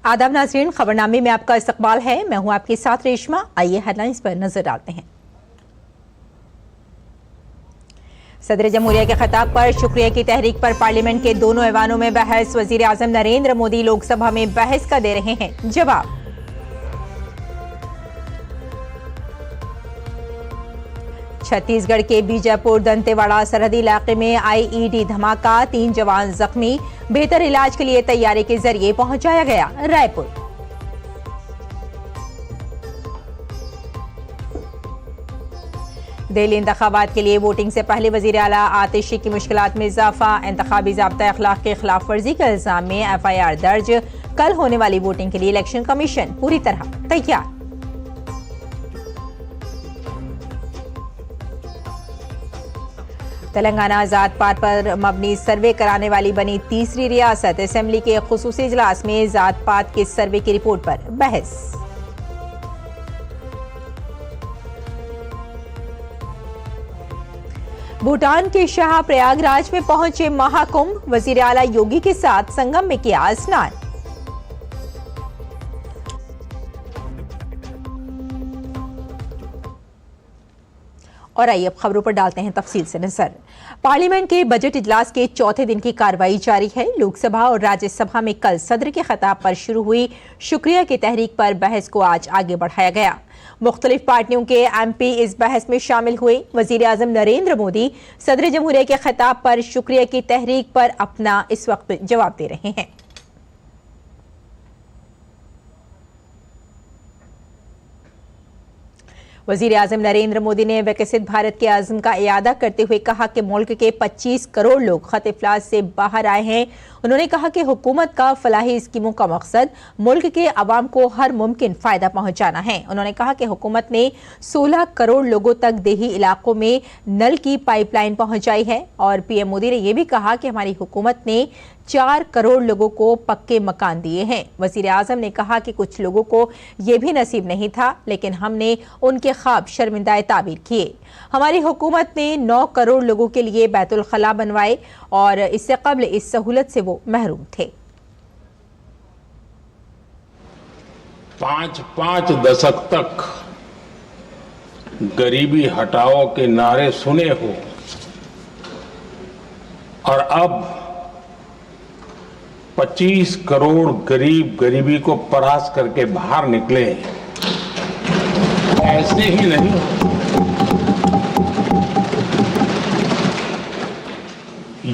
आदाब नाज़रीन, खबरनामे में आपका इस्तकबाल है। मैं हूं आपके साथ रेशमा। आइए हेडलाइंस पर नजर डालते हैं। सदर जमहूरिया के खिताब पर शुक्रिया की तहरीक पर पार्लियामेंट के दोनों ऐवानों में बहस। वजीर आजम नरेंद्र मोदी लोकसभा में बहस का दे रहे हैं जवाब। छत्तीसगढ़ के बीजापुर दंतेवाड़ा सरहदी इलाके में आईईडी धमाका, 3 जवान जख्मी, बेहतर इलाज के लिए तैयारी के जरिए पहुंचाया गया रायपुर। दिल्ली इंतखाबात के लिए वोटिंग से पहले वजीर आला आतिशी की मुश्किलात में इजाफा। इंतखाबी ज़ाब्ता अखलाक के खिलाफ वर्जी के इल्जाम में एफआईआर दर्ज। कल होने वाली वोटिंग के लिए इलेक्शन कमीशन पूरी तरह तैयार। तेलंगाना जात पात पर मबनी सर्वे कराने वाली बनी तीसरी रियासत। असेंबली के खुसूसी इजलास में जात पात के सर्वे की रिपोर्ट पर बहस। भूटान के शाह प्रयागराज में पहुंचे महाकुंभ। वजीर आला योगी के साथ संगम में किया स्नान। और आइए अब खबरों पर डालते हैं तफसील से नजर। पार्लियामेंट के बजट इजलास के चौथे दिन की कार्रवाई जारी है। लोकसभा और राज्यसभा में कल सदर के खिताब पर शुरू हुई शुक्रिया की तहरीक पर बहस को आज आगे बढ़ाया गया। मुख्तलिफ पार्टियों के एमपी इस बहस में शामिल हुए। वजीर आजम नरेंद्र मोदी सदर जमहूरिया के खिताब पर शुक्रिया की तहरीक पर अपना इस वक्त जवाब दे रहे हैं। वजीर आजम नरेंद्र मोदी ने विकसित भारत के आज़म का इयादा करते हुए कहा कि मुल्क के 25 करोड़ लोग खत इफ्लास से बाहर आए हैं। उन्होंने कहा कि हुकूमत का फलाही स्कीमों का मकसद मुल्क के अवाम को हर मुमकिन फायदा पहुंचाना है। उन्होंने कहा कि हुकूमत ने 16 करोड़ लोगों तक देही इलाकों में नल की पाइपलाइन पहुंचाई है। और पीएम मोदी ने यह भी कहा कि हमारी हुकूमत ने 4 करोड़ लोगों को पक्के मकान दिए हैं। वजीर आजम ने कहा कि कुछ लोगों को यह भी नसीब नहीं था, लेकिन हमने उनके ख्वाब शर्मिंदा ताबीर किए। हमारी हुकूमत ने 9 करोड़ लोगों के लिए बैतुल खला बनवाए और इससे कबल इस सहूलत से वो महरूम थे। 5 दशक तक गरीबी हटाओ के नारे सुने हो और अब 25 करोड़ गरीब गरीबी को परास्त करके बाहर निकले। ऐसे ही नहीं,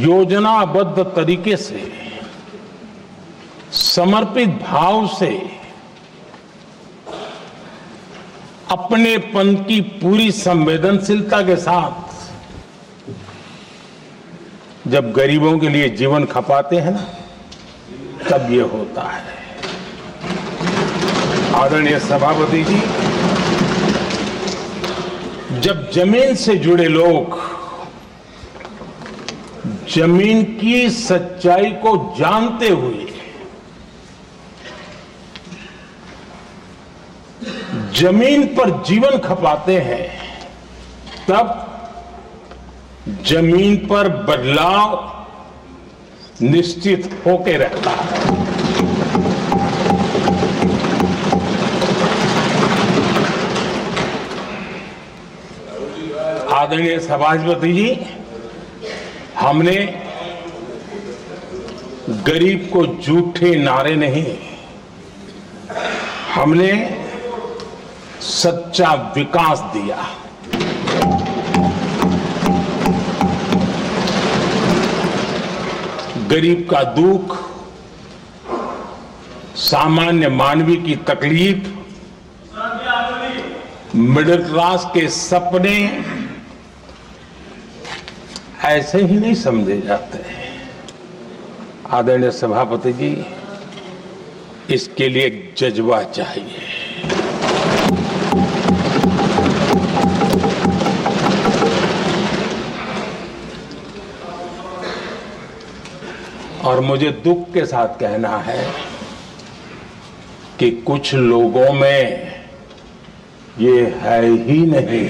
योजनाबद्ध तरीके से, समर्पित भाव से, अपनेपन की पूरी संवेदनशीलता के साथ जब गरीबों के लिए जीवन खपाते हैं ना, तब ये होता है। आदरणीय सभापति जी, जब जमीन से जुड़े लोग जमीन की सच्चाई को जानते हुए जमीन पर जीवन खपाते हैं, तब जमीन पर बदलाव निश्चित होके रहता है। आदरणीय सभापति जी, हमने गरीब को झूठे नारे नहीं, हमने सच्चा विकास दिया। गरीब का दुख, सामान्य मानवी की तकलीफ, मिडिल क्लास के सपने ऐसे ही नहीं समझे जाते। आदरणीय सभापति जी, इसके लिए एक जज्बा चाहिए। और मुझे दुख के साथ कहना है कि कुछ लोगों में ये है ही नहीं।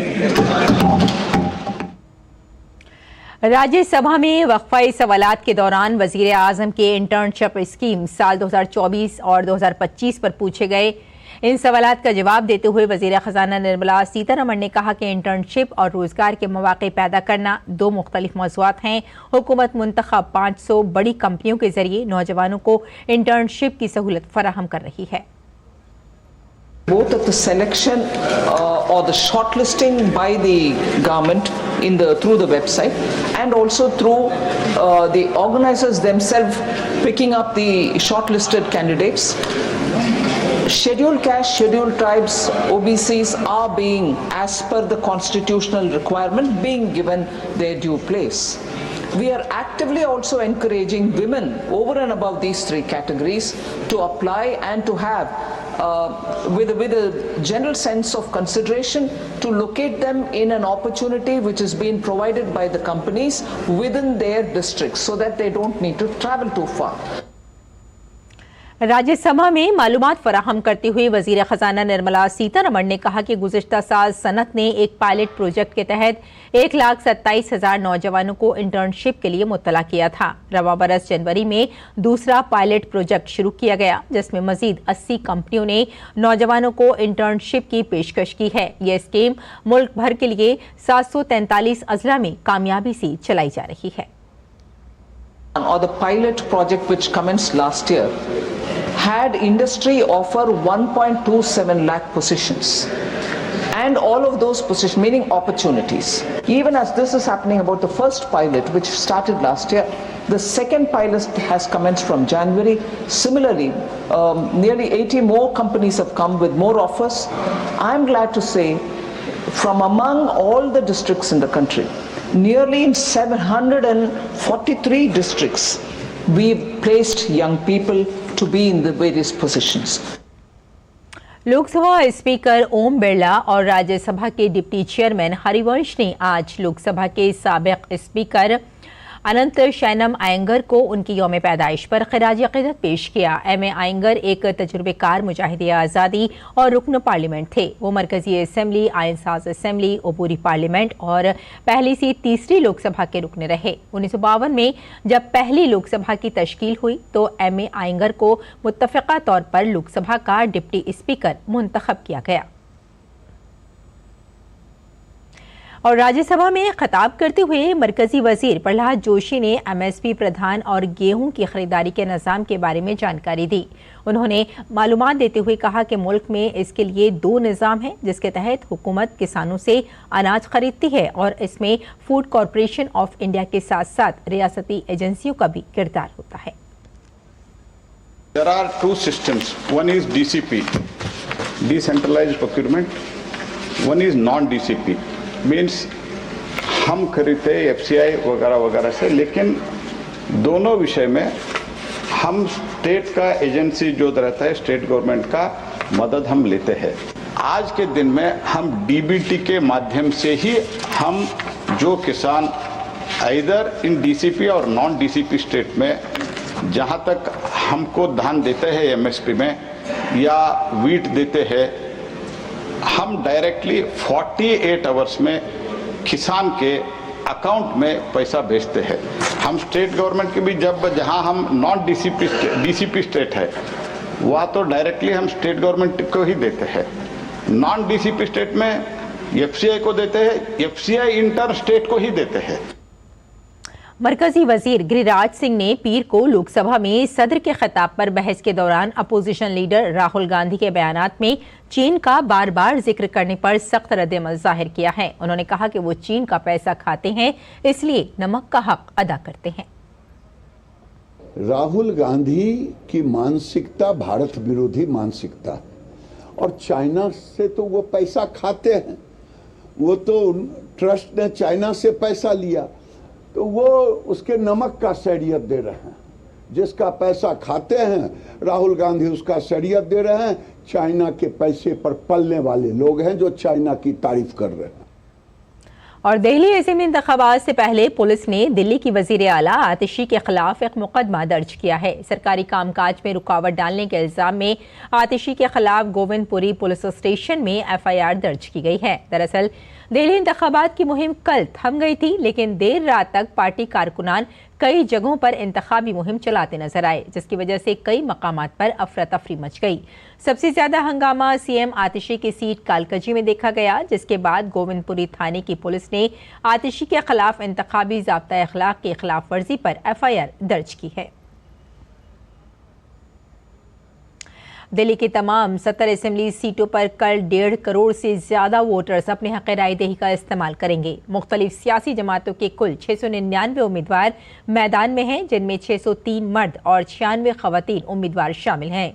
राज्यसभा में वक्फाई सवालात के दौरान वजीर आजम के इंटर्नशिप स्कीम साल 2024 और 2025 पर पूछे गए इन सवालात का जवाब देते हुए वजीर खजाना निर्मला सीतारमण ने कहा कि इंटर्नशिप और रोजगार के मौके पैदा करना दो मुख्तलिफ मौज़ूआत हैं। हुकूमत मुंतखब 500 बड़ी कंपनियों के जरिए नौजवानों को इंटर्नशिप की सहूलत फराहम कर रही है। Both at the selection or the shortlisting by the government through the website, and also through the organizers themselves picking up the shortlisted candidates. Scheduled caste, scheduled tribes, OBCs are being, as per the constitutional requirement, being given their due place. We are actively also encouraging women over and above these three categories to apply and to have with a general sense of consideration to locate them in an opportunity which is being provided by the companies within their districts so that they don't need to travel too far. Rajya Sabha में मालूमात फराहम करते हुए वजीर खजाना निर्मला सीतारमण ने कहा कि गुज़िश्ता साल सनत ने एक पायलट प्रोजेक्ट के तहत 1,27,000 नौजवानों को इंटर्नशिप के लिए मुत्तला किया था। रवा बरस जनवरी में दूसरा पायलट प्रोजेक्ट शुरू किया गया जिसमें मजीद 80 कंपनियों ने नौजवानों को इंटर्नशिप की पेशकश की है। यह स्कीम मुल्क भर के लिए 743 अजला में कामयाबी से चलाई जा रही है। Or the pilot project which commenced last year had industry offer 1.27 lakh positions, and all of those positions, meaning opportunities. Even as this is happening about the first pilot which started last year, the second pilot has commenced from January. Similarly, nearly 80 more companies have come with more offers. I'm glad to say from among all the districts in the country, nearly in 743 districts, we've placed young people to be in the various positions. Lok Sabha speaker Om Birla और राज्यसभा के deputy chairman Harivansh ने आज लोकसभा के साबिक speaker अनंत शैनम आयंगर को उनकी यौम पैदाइश पर खिराज अक़ीदत पेश किया। एम ए आयंगर एक तजुर्बेकार मुजाहिदे आज़ादी और रुकन पार्लियामेंट थे। वो मरकजी असम्बली, आइनसाज असम्बली, अबूरी पार्लियामेंट और पहली से तीसरी लोकसभा के रुकन रहे। 1952 में जब पहली लोकसभा की तश्कील हुई तो एम ए आयंगर को मुत्तफ़िक़ा तौर पर लोकसभा का डिप्टी स्पीकर मुंतखब किया गया। और राज्यसभा में खिताब करते हुए मरकजी वजीर प्रहलाद जोशी ने MSP प्रधान और गेहूं की खरीदारी के निज़ाम के बारे में जानकारी दी। उन्होंने मालूमात देते हुए कहा कि मुल्क में इसके लिए दो निज़ाम हैं जिसके तहत हुकूमत किसानों से अनाज खरीदती है और इसमें फूड कॉरपोरेशन ऑफ इंडिया के साथ साथ रियासती एजेंसियों का भी किरदार होता है। There are two systems. One is DCP, decentralized procurement. One is non-DCP. Means हम खरीदते FCI वगैरह वगैरह से, लेकिन दोनों विषय में हम स्टेट का एजेंसी जो रहता है स्टेट गवर्नमेंट का मदद हम लेते हैं। आज के दिन में हम DBT के माध्यम से ही हम जो किसान इधर इन DCP और नॉन DCP स्टेट में जहां तक हमको धान देते हैं MSP में या वीट देते हैं, हम डायरेक्टली 48 आवर्स में किसान के अकाउंट में पैसा भेजते हैं। हम स्टेट गवर्नमेंट के भी जहां हम नॉन DCP स्टेट है वहाँ तो डायरेक्टली हम स्टेट गवर्नमेंट को ही देते हैं। नॉन DCP स्टेट में FCI को देते हैं, FCI इंटर स्टेट को ही देते हैं। मरकजी वजीर गिरिराज सिंह ने पीर को लोकसभा में सदर के खिताब पर बहस के दौरान अपोजिशन लीडर राहुल गांधी के बयानात में चीन का बार बार जिक्र करने पर सख्त रद्द-ए-अमल जाहिर किया है। उन्होंने कहा कि वो चीन का पैसा खाते हैं इसलिए नमक का हक अदा करते हैं। राहुल गांधी की मानसिकता भारत विरोधी मानसिकता, और चाइना से तो वो पैसा खाते हैं। वो तो ट्रस्ट ने चाइना से पैसा लिया तो वो उसके नमक का शरीयत दे रहे हैं। जिसका पैसा खाते हैं राहुल गांधी उसका शरीयत दे रहे हैं। चाइना के पैसे पर पलने वाले लोग हैं जो चाइना की तारीफ कर रहे हैं। और दिल्ली असेंबली इंतखाबात से पहले पुलिस ने दिल्ली की वजीर आला आतिशी के खिलाफ एक मुकदमा दर्ज किया है। सरकारी कामकाज में रुकावट डालने के इल्जाम में आतिशी के खिलाफ गोविंदपुरी पुलिस स्टेशन में FIR दर्ज की गई है। दरअसल दिल्ली इंतखाबात की मुहिम कल थम गई थी, लेकिन देर रात तक पार्टी कारकुनान कई जगहों पर इंतखाबी मुहिम चलाते नजर आए, जिसकी वजह से कई मकामात पर अफरा तफरी मच गई। सबसे ज्यादा हंगामा सीएम आतिशी की सीट कालकजी में देखा गया, जिसके बाद गोविंदपुरी थाने की पुलिस ने आतिशी के खिलाफ इंतखाबी ज़ाब्ता अखलाक की खिलाफ वर्जी पर FIR दर्ज की है। दिल्ली की तमाम 70 असेंबली सीटों पर कल 1.5 करोड़ से ज्यादा वोटर्स अपने हक राय दही का इस्तेमाल करेंगे। मुख्तलिफ सियासी जमातों के कुल 699 उम्मीदवार मैदान में हैं, जिनमें 603 मर्द और 96 खवातीन उम्मीदवार शामिल हैं।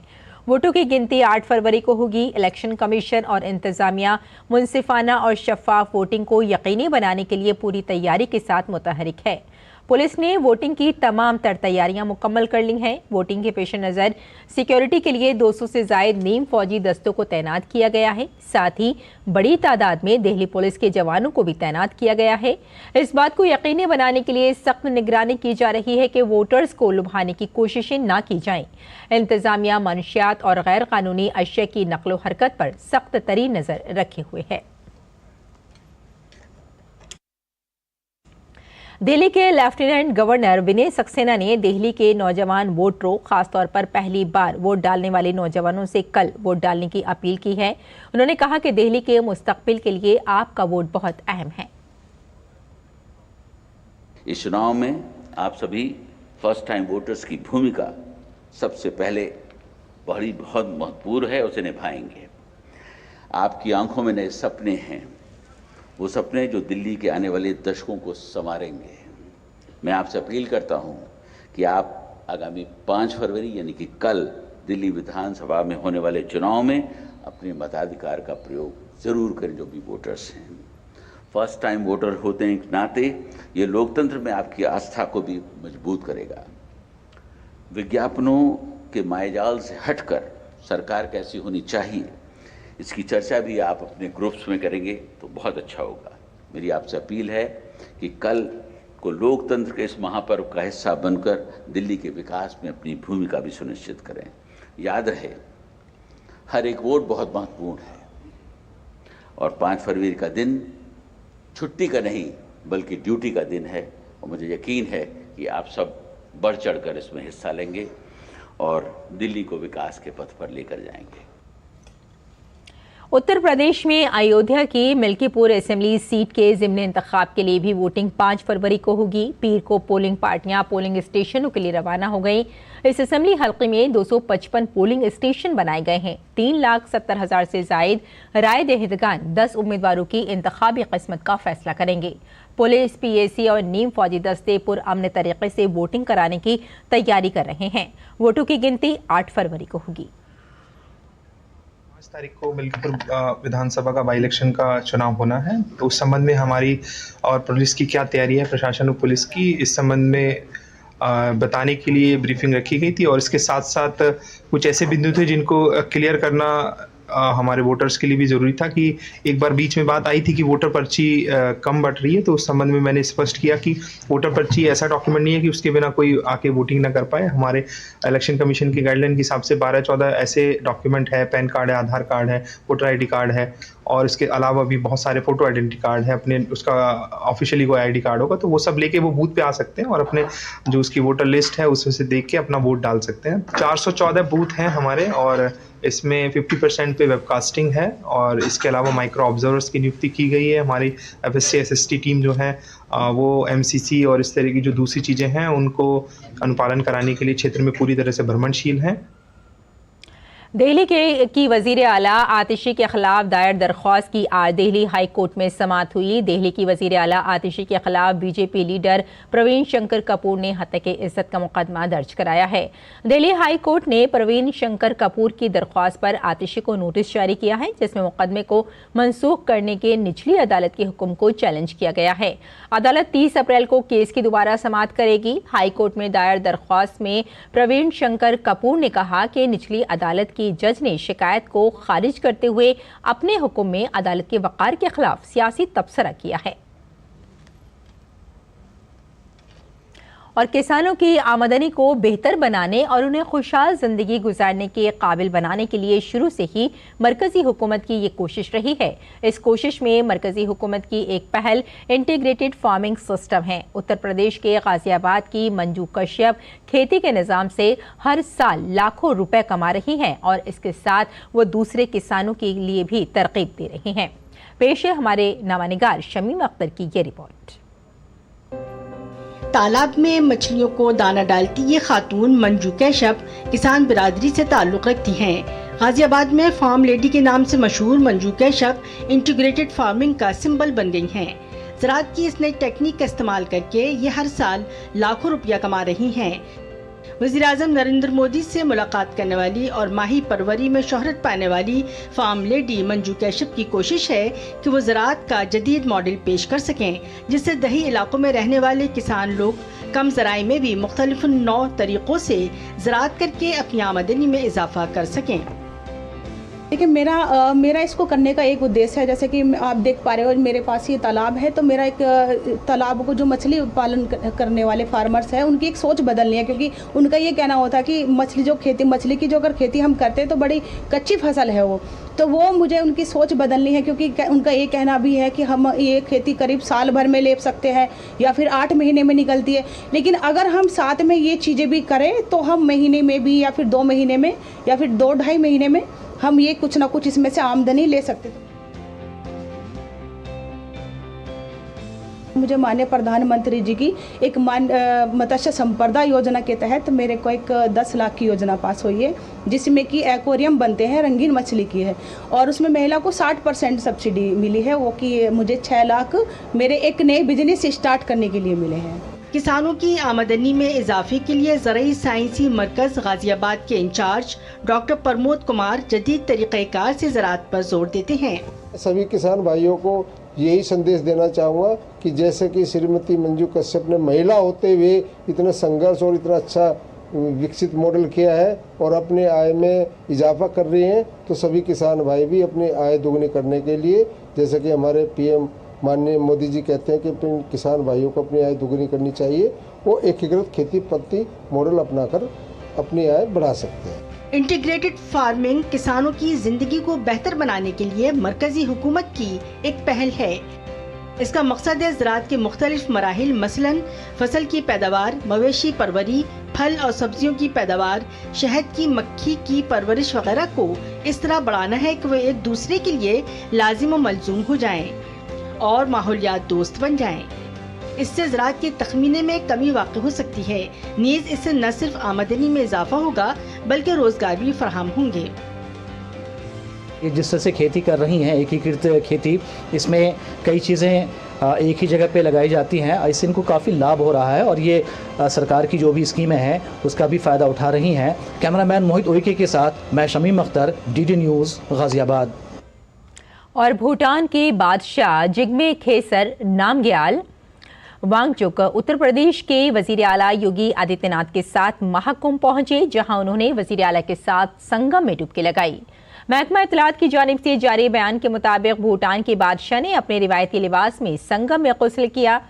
वोटों की गिनती 8 फरवरी को होगी। इलेक्शन कमीशन और इंतजामिया मुनसिफाना और शफाफ वोटिंग को यकीनी बनाने के लिए पूरी तैयारी के साथ मुतहरिक है। पुलिस ने वोटिंग की तमाम तर तैयारियां मुकम्मल कर ली हैं। वोटिंग के पेश नज़र सिक्योरिटी के लिए 200 से ज़ायद नीम फौजी दस्तों को तैनात किया गया है। साथ ही बड़ी तादाद में दिल्ली पुलिस के जवानों को भी तैनात किया गया है। इस बात को यकीनी बनाने के लिए सख्त निगरानी की जा रही है कि वोटर्स को लुभाने की कोशिशें ना की जाएं। इंतजामिया मनशियात और गैर कानूनी अशिया की नकलो हरकत पर सख्त तरीन नज़र रखे हुए है। दिल्ली के लेफ्टिनेंट गवर्नर विनय सक्सेना ने दिल्ली के नौजवान वोटरों, खासतौर पर पहली बार वोट डालने वाले नौजवानों से कल वोट डालने की अपील की है। उन्होंने कहा कि दिल्ली के मुस्तकबिल के लिए आपका वोट बहुत अहम है। इस चुनाव में आप सभी फर्स्ट टाइम वोटर्स की भूमिका सबसे पहले बहुत महत्वपूर्ण है, उसे निभाएंगे। आपकी आंखों में नए सपने हैं, वो सपने जो दिल्ली के आने वाले दशकों को संवारेंगे। मैं आपसे अपील करता हूं कि आप आगामी 5 फरवरी यानी कि कल दिल्ली विधानसभा में होने वाले चुनाव में अपने मताधिकार का प्रयोग ज़रूर करें। जो भी वोटर्स हैं, फर्स्ट टाइम वोटर होते के नाते ये लोकतंत्र में आपकी आस्था को भी मजबूत करेगा। विज्ञापनों के मायाजाल से हटकर सरकार कैसी होनी चाहिए, इसकी चर्चा भी आप अपने ग्रुप्स में करेंगे तो बहुत अच्छा होगा। मेरी आपसे अपील है कि कल को लोकतंत्र के इस महापर्व का हिस्सा बनकर दिल्ली के विकास में अपनी भूमिका भी सुनिश्चित करें। याद रहे, हर एक वोट बहुत महत्वपूर्ण है और 5 फरवरी का दिन छुट्टी का नहीं बल्कि ड्यूटी का दिन है और मुझे यकीन है कि आप सब बढ़ चढ़कर इसमें हिस्सा लेंगे और दिल्ली को विकास के पथ पर लेकर जाएंगे। उत्तर प्रदेश में अयोध्या की मिल्कीपुर असेंबली सीट के ज़िमनी इंतखाब के लिए भी वोटिंग 5 फरवरी को होगी। पीर को पोलिंग पार्टियां पोलिंग स्टेशनों के लिए रवाना हो गई। इस असेंबली हल्के में 255 पोलिंग स्टेशन बनाए गए हैं। 3,70,000 से जायद राय दहिंदगान 10 उम्मीदवारों की इंतखाबी किस्मत का फैसला करेंगे। पुलिस, PAC और नीम फौजी दस्ते पुरअमन तरीके से वोटिंग कराने की तैयारी कर रहे हैं। वोटों की गिनती 8 फरवरी को होगी। 5 तारीख को मिल्कीपुर विधानसभा का बाई इलेक्शन का चुनाव होना है, तो उस संबंध में हमारी और पुलिस की क्या तैयारी है, प्रशासन और पुलिस की, इस संबंध में बताने के लिए ब्रीफिंग रखी गई थी। और इसके साथ साथ कुछ ऐसे बिंदु थे जिनको क्लियर करना हमारे वोटर्स के लिए भी ज़रूरी था कि एक बार बीच में बात आई थी कि वोटर पर्ची कम बट रही है, तो उस संबंध में मैंने स्पष्ट किया कि वोटर पर्ची ऐसा डॉक्यूमेंट नहीं है कि उसके बिना कोई आके वोटिंग ना कर पाए। हमारे इलेक्शन कमीशन की गाइडलाइन के हिसाब से 12-14 ऐसे डॉक्यूमेंट है, पैन कार्ड है, आधार कार्ड है, वोटर ID कार्ड है और इसके अलावा भी बहुत सारे फोटो आइडेंटिटी कार्ड है। अपने उसका ऑफिशियली कोई ID कार्ड होगा तो वो सब लेके वो बूथ पे आ सकते हैं और अपने जो उसकी वोटर लिस्ट है उसमें से देख के अपना वोट डाल सकते हैं। 414 बूथ हैं हमारे और इसमें 50% पे वेबकास्टिंग है और इसके अलावा माइक्रो ऑब्जर्वर्स की नियुक्ति की गई है। हमारी FSC SST टीम जो है वो MCC और इस तरह की जो दूसरी चीज़ें हैं उनको अनुपालन कराने के लिए क्षेत्र में पूरी तरह से भ्रमणशील हैं। दिल्ली की वजीर आला आतिशी के खिलाफ दायर दरख्वास्त की आज दिल्ली हाई कोर्ट में समाअत हुई। दिल्ली की वजीर आला आतिशी के खिलाफ BJP लीडर प्रवीण शंकर कपूर ने हत्या इज्जत का मुकदमा दर्ज कराया है। दिल्ली हाई कोर्ट ने प्रवीण शंकर कपूर की दरख्वास्त पर आतिशी को नोटिस जारी किया है, जिसमें मुकदमे को मनसूख करने के निचली अदालत के हुक्म को चैलेंज किया गया है। अदालत 30 अप्रैल को केस की दोबारा समाअत करेगी। हाई कोर्ट में दायर दरख्वास्त में प्रवीण शंकर कपूर ने कहा कि निचली अदालत की जज ने शिकायत को खारिज करते हुए अपने हुक्म में अदालत के वक़ार के खिलाफ सियासी तबसरा किया है। और किसानों की आमदनी को बेहतर बनाने और उन्हें खुशहाल जिंदगी गुजारने के काबिल बनाने के लिए शुरू से ही मरकजी हुकूमत की ये कोशिश रही है। इस कोशिश में मरकजी हुकूमत की एक पहल इंटीग्रेटेड फार्मिंग सिस्टम है। उत्तर प्रदेश के गाजियाबाद की मंजू कश्यप खेती के निज़ाम से हर साल लाखों रुपए कमा रही हैं और इसके साथ वो दूसरे किसानों के लिए भी तरकीब दे रही हैं। पेश है हमारे नवानिगार शमीम अख्तर की ये रिपोर्ट। तालाब में मछलियों को दाना डालती ये खातून मंजू कैशप किसान बिरादरी से ताल्लुक़ रखती हैं। गाजियाबाद में फार्म लेडी के नाम से मशहूर मंजू कैशप इंटीग्रेटेड फार्मिंग का सिंबल बन गई हैं। ज़राअत की इस नई टेक्निक का इस्तेमाल करके ये हर साल लाखों रुपया कमा रही हैं। वज़ीर-ए-आज़म नरेंद्र मोदी से मुलाकात करने वाली और माही परवरी में शोहरत पाने वाली फार्म लेडी मंजू कैशप की कोशिश है कि वो ज़राअत का जदीद मॉडल पेश कर सकें, जिससे दही इलाकों में रहने वाले किसान लोग कम ज़राए में भी मुख्तलिफ नौ तरीक़ों से ज़राअत करके अपनी आमदनी में इजाफा कर सकें। देखिए मेरा इसको करने का एक उद्देश्य है, जैसे कि आप देख पा रहे हो मेरे पास ये तालाब है, तो मेरा एक तालाब को जो मछली उत्पादन करने वाले फार्मर्स हैं उनकी एक सोच बदलनी है, क्योंकि उनका ये कहना होता है कि मछली की जो अगर खेती हम करते हैं तो बड़ी कच्ची फसल है वो मुझे उनकी सोच बदलनी है, क्योंकि उनका ये कहना भी है कि हम ये खेती करीब साल भर में ले सकते हैं या फिर 8 महीने में निकलती है, लेकिन अगर हम साथ में ये चीज़ें भी करें तो हम महीने में भी या फिर 2 महीने में या फिर 2-2.5 महीने में हम ये कुछ ना कुछ इसमें से आमदनी ले सकते थे। मुझे माननीय प्रधानमंत्री जी की एक मत्स्य संपदा योजना के तहत मेरे को एक 10 लाख की योजना पास हुई है, जिसमें कि एक्वेरियम बनते हैं, रंगीन मछली की है, और उसमें महिला को 60% सब्सिडी मिली है, वो कि मुझे 6 लाख मेरे एक नए बिजनेस स्टार्ट करने के लिए मिले हैं। किसानों की आमदनी में इजाफे के लिए ज़राई साइंसी मरकज़ गाजियाबाद के इंचार्ज डॉक्टर प्रमोद कुमार जदीद तरीक़ेकार से ज़राअत पर जोर देते हैं। सभी किसान भाइयों को यही संदेश देना चाहूँगा कि जैसे कि श्रीमती मंजू कश्यप ने महिला होते हुए इतना संघर्ष और इतना अच्छा विकसित मॉडल किया है और अपने आय में इजाफा कर रही हैं, तो सभी किसान भाई भी अपनी आय दोगुनी करने के लिए, जैसे कि हमारे पीएम माननीय मोदी जी कहते हैं कि किसान भाइयों को अपनी आय दोगुनी करनी चाहिए, वो एकीकृत खेती पद्धति मॉडल अपनाकर अपनी आय बढ़ा सकते हैं। इंटीग्रेटेड फार्मिंग किसानों की जिंदगी को बेहतर बनाने के लिए मरकजी हुकूमत की एक पहल है। इसका मकसद है ज़राअत के मुख्तलिफ मराहिल मसलन फसल की पैदावार, मवेशी परवरी, फल और सब्जियों की पैदावार, शहद की मक्खी की परवरिश वगैरह को इस तरह बढ़ाना है कि वे एक दूसरे के लिए लाजिम व मलजूम हो जाएं और माहौलियात दोस्त बन जाएं। इससे ज़राअत के तखमीने में कमी वाक़ई हो सकती है। नीज़ इससे न सिर्फ आमदनी में इजाफा होगा बल्कि रोजगार भी फराहम होंगे। जिस तरह से खेती कर रही हैं एकीकृत खेती, इसमें कई चीज़ें एक ही जगह पे लगाई जाती हैं, इससे इनको काफ़ी लाभ हो रहा है और ये सरकार की जो भी स्कीमें हैं उसका भी फ़ायदा उठा रही हैं। कैमरामैन मोहित उइके के साथ मैं शमीम अख्तर, DD न्यूज़ गाजियाबाद। और भूटान के बादशाह जिग्मे खेसर नामग्याल वांगचुक उत्तर प्रदेश के वजीर आला योगी आदित्यनाथ के साथ महाकुंभ पहुंचे, जहां उन्होंने वजीर आला के साथ संगम में डुबकी लगाई। महकमा इत्तलात की जानिब से जारी बयान के मुताबिक भूटान के बादशाह ने अपने रिवायती लिबास में संगम में गुस्ल किया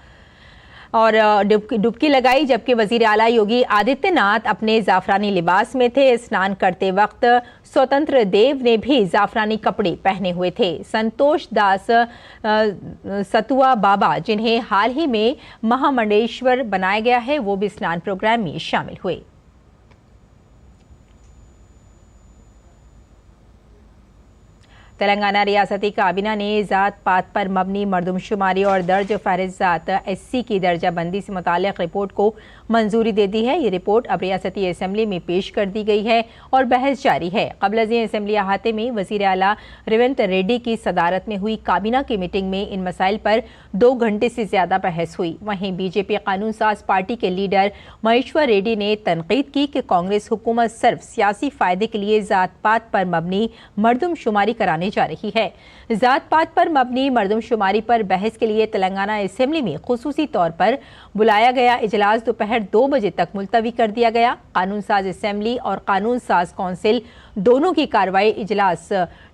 और डुबकी लगाई, जबकि वजीर आला योगी आदित्यनाथ अपने जाफरानी लिबास में थे। स्नान करते वक्त स्वतंत्र देव ने भी जाफरानी कपड़े पहने हुए थे। संतोष दास सतुआ बाबा, जिन्हें हाल ही में महामंडलेश्वर बनाया गया है, वो भी स्नान प्रोग्राम में शामिल हुए। तेलंगाना रियासती काबीना ने ज़ात पात पर मबनी मरदमशुमारी और दर्ज फहरिस्त ज़ात SC की दर्जाबंदी से मुताल्लिक़ रिपोर्ट को मंजूरी दे दी है। ये रिपोर्ट अब रियासती असम्बली में पेश कर दी गई है और बहस जारी है। क़ब्ल अज़ असम्बली अहाते में वज़ीर आला रेवंत रेड्डी की सदारत में हुई काबीना की मीटिंग में इन मसाइल पर 2 घंटे से ज़्यादा बहस हुई। वहीं BJP कानून साज पार्टी के लीडर महेश्वर रेड्डी ने तनकीद की कि कांग्रेस हुकूमत सिर्फ सियासी फ़ायदे के लिए ज़ात पात पर मबनी मरदमशुमारी कराने होने जा रही है। जात पात पर मबनी मर्दमशुमारी पर बहस के लिए तेलंगाना असेंबली में खुसूसी तौर पर बुलाया गया इजलास दोपहर 2 बजे तक मुलतवी कर दिया गया। कानून साज असेंबली और कानून साज कौंसिल दोनों की कार्रवाई इजलास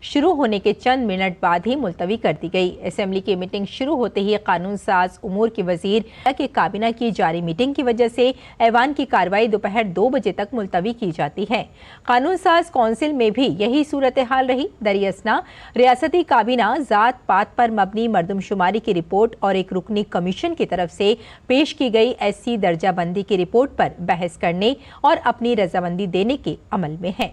शुरू होने के चंद मिनट बाद ही मुलतवी कर दी गई। असेंबली की मीटिंग शुरू होते ही कानून साज उमूर के वजीर के काबीना की जारी मीटिंग की वजह से ऐवान की कार्रवाई दोपहर 2 बजे तक मुलतवी की जाती है। कानून साज कौंसिल में भी यही सूरत हाल रही। दरियासना रियासती काबीना जात पात पर मबनी मर्दमशुमारी की रिपोर्ट और एक रुकनी कमीशन की तरफ से पेश की गई SC दर्जाबंदी की रिपोर्ट पर बहस करने और अपनी रजामंदी देने के अमल में है।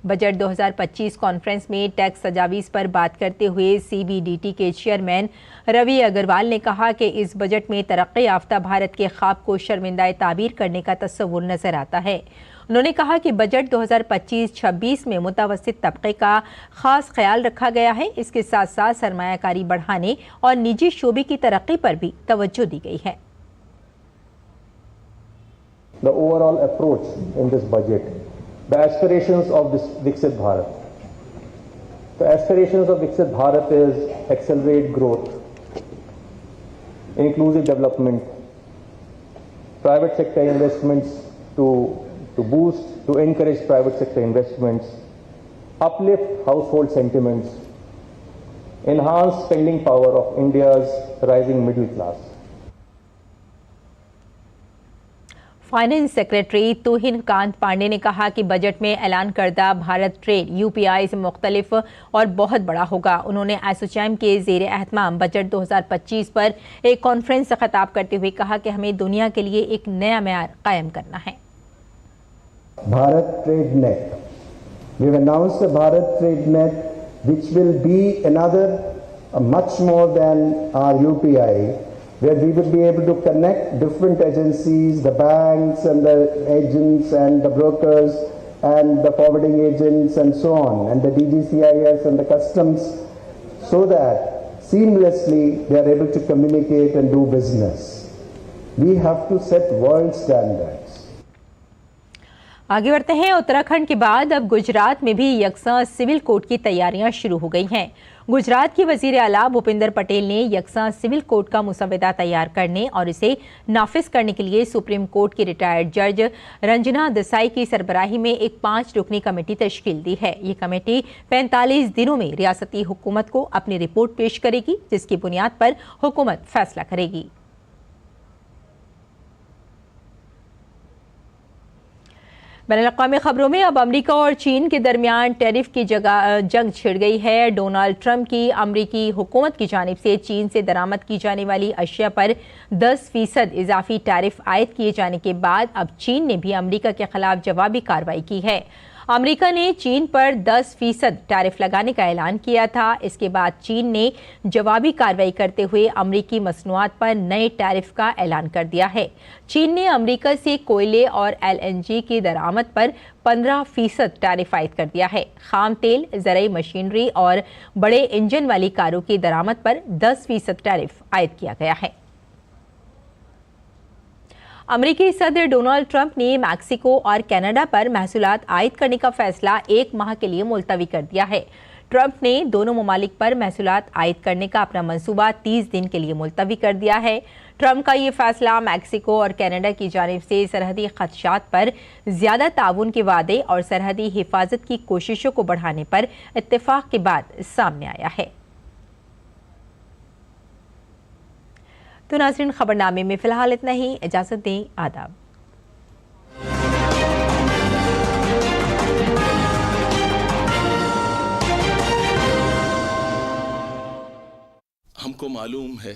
बजट 2025 कॉन्फ्रेंस में टैक्स तजावीज़ पर बात करते हुए CBDT के चेयरमैन रवि अग्रवाल ने कहा कि इस बजट में तरक्की याफ्ता भारत के ख्वाब को शर्मिंदा ताबीर करने का तस्वुर नजर आता है। उन्होंने कहा कि बजट 2025-26 में मुतवस्सित तबके का खास ख्याल रखा गया है। इसके साथ साथ सरमायाकारी बढ़ाने और निजी शोबे की तरक्की पर भी तवज्जो दी गई है। The overall approach in this budget, the aspirations of this Viksit Bharat. The aspirations of Viksit Bharat is accelerate growth, inclusive development, private sector investments to boost, to encourage private sector investments, uplift household sentiments, enhance spending power of India's rising middle class. Finance secretary Tuhin Kanta Pandey ने कहा कि budget में ऐलान करदा Bharat trade UPI से मुख्तलिफ और बहुत बड़ा होगा। उन्होंने एसोचैम के ज़ेर एहतमाम बजट 2025 पर एक कॉन्फ्रेंस से खिताब करते हुए कहा कि हमें दुनिया के लिए एक नया मेयार कायम करना है। Bharat trade net, we have announced the Bharat trade net which will be another much more than our UPI, where we will be able to connect different agencies, the banks and the agents and the brokers and the forwarding agents and so on, and the DGCIS and the customs, so that seamlessly they are able to communicate and do business. We have to set world standards. आगे बढ़ते हैं। उत्तराखंड के बाद अब गुजरात में भी यकसा civil code की तैयारियां शुरू हो गई हैं। गुजरात की वजीर आला भूपिंदर पटेल ने यकसा सिविल कोड का मुसवदा तैयार करने और इसे नाफिज करने के लिए सुप्रीम कोर्ट की रिटायर्ड जज रंजना देसाई की सरबराही में एक 5 रुकनी कमेटी तश्कील दी है। ये कमेटी 45 दिनों में रियासती हुकूमत को अपनी रिपोर्ट पेश करेगी, जिसकी बुनियाद पर हुकूमत फैसला करेगी। बैनुल-अक़वामी खबरों में अब अमेरिका और चीन के दरमियान टैरिफ की जंग छिड़ गई है। डोनाल्ड ट्रंप की अमेरिकी हुकूमत की जानिब से चीन से दरामद की जाने वाली अशिया पर 10% इजाफी टैरिफ आयद किए जाने के बाद अब चीन ने भी अमेरिका के खिलाफ जवाबी कार्रवाई की है। अमेरिका ने चीन पर 10% टैरिफ लगाने का ऐलान किया था। इसके बाद चीन ने जवाबी कार्रवाई करते हुए अमेरिकी मसनूआत पर नए टैरिफ का ऐलान कर दिया है। चीन ने अमेरिका से कोयले और LNG की दरामद पर 15% टैरिफ आयद कर दिया है। खाम तेल, ज़रई मशीनरी और बड़े इंजन वाली कारों की दरामद पर 10% टैरिफ आयद किया गया है। अमेरिकी सदर डोनाल्ड ट्रंप ने मैक्सिको और कनाडा पर महसूलात आयद करने का फैसला 1 माह के लिए मुलतवी कर दिया है। ट्रंप ने दोनों ममालिक पर महसूलात आयद करने का अपना मंसूबा 30 दिन के लिए मुलतवी कर दिया है। ट्रंप का ये फैसला मैक्सिको और कनाडा की जानिब से सरहदी खदशात पर ज्यादा ताउन के वादे और सरहदी हिफाजत की कोशिशों को बढ़ाने पर इत्तेफाक के बाद सामने आया है। तो नाज़रीन, खबरनामे में फिलहाल इतना ही। इजाजत दें। आदाब। हमको मालूम है